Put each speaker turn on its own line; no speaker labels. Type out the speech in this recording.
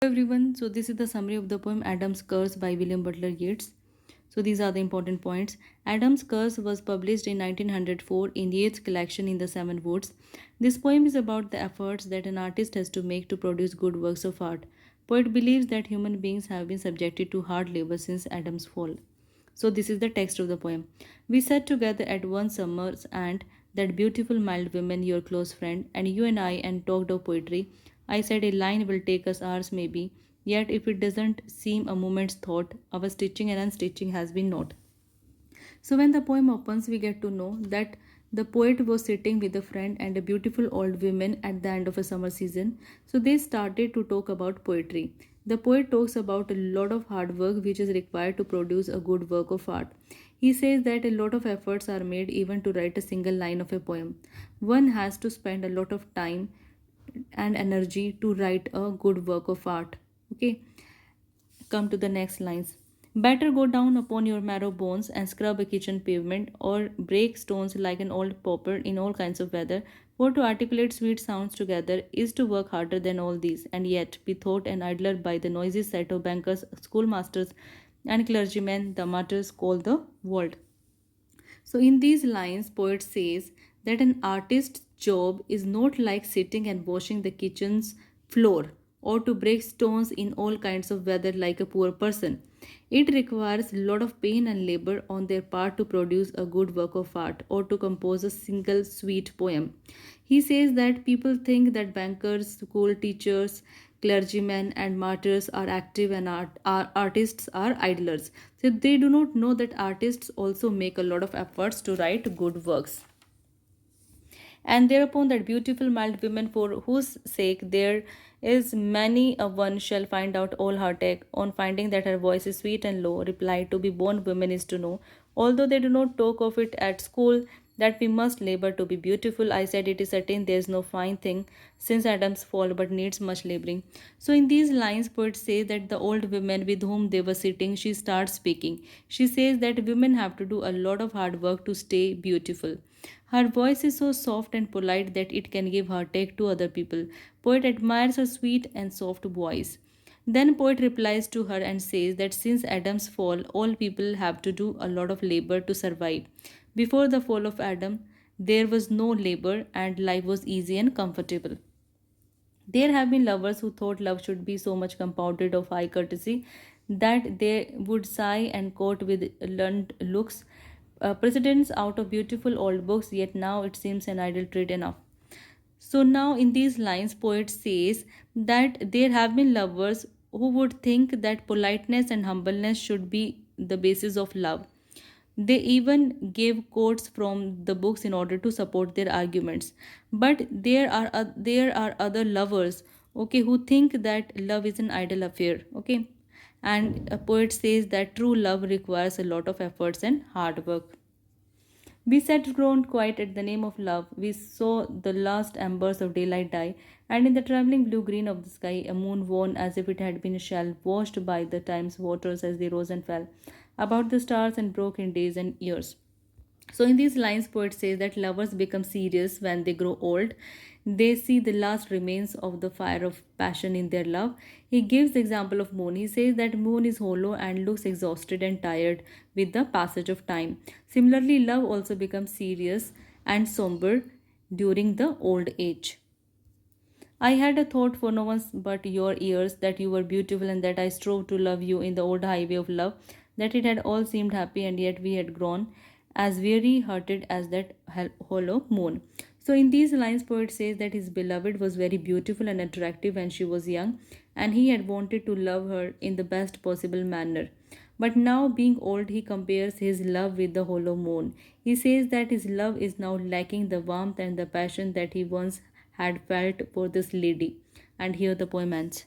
Everyone, so this is the summary of the poem Adam's Curse by William Butler Yeats. So these are the important points. Adam's Curse was published in 1904 in Yeats' collection In the Seven Woods. This poem is about the efforts that an artist has to make to produce good works of art. Poet believes that human beings have been subjected to hard labor since Adam's fall. So this is the text of the poem. We sat together at one summer's and that beautiful mild woman, your close friend, and you and I and talked of poetry. I said a line will take us hours maybe, yet if it doesn't seem a moment's thought, our stitching and unstitching has been not. So when the poem opens, we get to know that the poet was sitting with a friend and a beautiful old woman at the end of a summer season. So they started to talk about poetry. The poet talks about a lot of hard work which is required to produce a good work of art. He says that a lot of efforts are made even to write a single line of a poem. One has to spend a lot of time and energy to write a good work of art. Okay, come to the next lines. Better go down upon your marrow bones and scrub a kitchen pavement or break stones like an old pauper in all kinds of weather. For to articulate sweet sounds together is to work harder than all these, and yet be thought an idler by the noisy set of bankers, schoolmasters, and clergymen the martyrs call the world. So, in these lines, poet says that an artist's job is not like sitting and washing the kitchen's floor or to break stones in all kinds of weather like a poor person. It requires a lot of pain and labor on their part to produce a good work of art or to compose a single sweet poem. He says that people think that bankers, school teachers, clergymen, and martyrs are active and artists are idlers. So they do not know that artists also make a lot of efforts to write good works. And thereupon that beautiful mild woman for whose sake there is many a one shall find out all heartache on finding that her voice is sweet and low, replied to be born women is to know, although they do not talk of it at school, that we must labor to be beautiful. I said it is certain there is no fine thing since Adam's fall but needs much laboring. So in these lines poet say that the old woman with whom they were sitting, she starts speaking. She says that women have to do a lot of hard work to stay beautiful. Her voice is so soft and polite that it can give heartache to other people. Poet admires her sweet and soft voice. Then poet replies to her and says that since Adam's fall, all people have to do a lot of labor to survive. Before the fall of Adam, there was no labor and life was easy and comfortable. There have been lovers who thought love should be so much compounded of high courtesy that they would sigh and court with learned looks precedents out of beautiful old books, yet now it seems an idle trait enough. So now in these lines, poet says that there have been lovers who would think that politeness and humbleness should be the basis of love. They even gave quotes from the books in order to support their arguments. But there are other lovers, okay, who think that love is an idle affair, okay. And a poet says that true love requires a lot of efforts and hard work. We sat grown quiet at the name of love. We saw the last embers of daylight die, and in the trembling blue green of the sky, a moon worn as if it had been a shell, washed by the time's waters as they rose and fell, about the stars and broke in days and years. So, in these lines, poet says that lovers become serious when they grow old. They see the last remains of the fire of passion in their love. He gives the example of moon. He says that moon is hollow and looks exhausted and tired with the passage of time. Similarly, love also becomes serious and somber during the old age. I had a thought for no one but your ears that you were beautiful and that I strove to love you in the old highway of love, that it had all seemed happy and yet we had grown as weary hearted as that hollow moon. So, in these lines, poet says that his beloved was very beautiful and attractive when she was young, and he had wanted to love her in the best possible manner. But now, being old, he compares his love with the hollow moon. He says that his love is now lacking the warmth and the passion that he once had felt for this lady. And here the poem ends.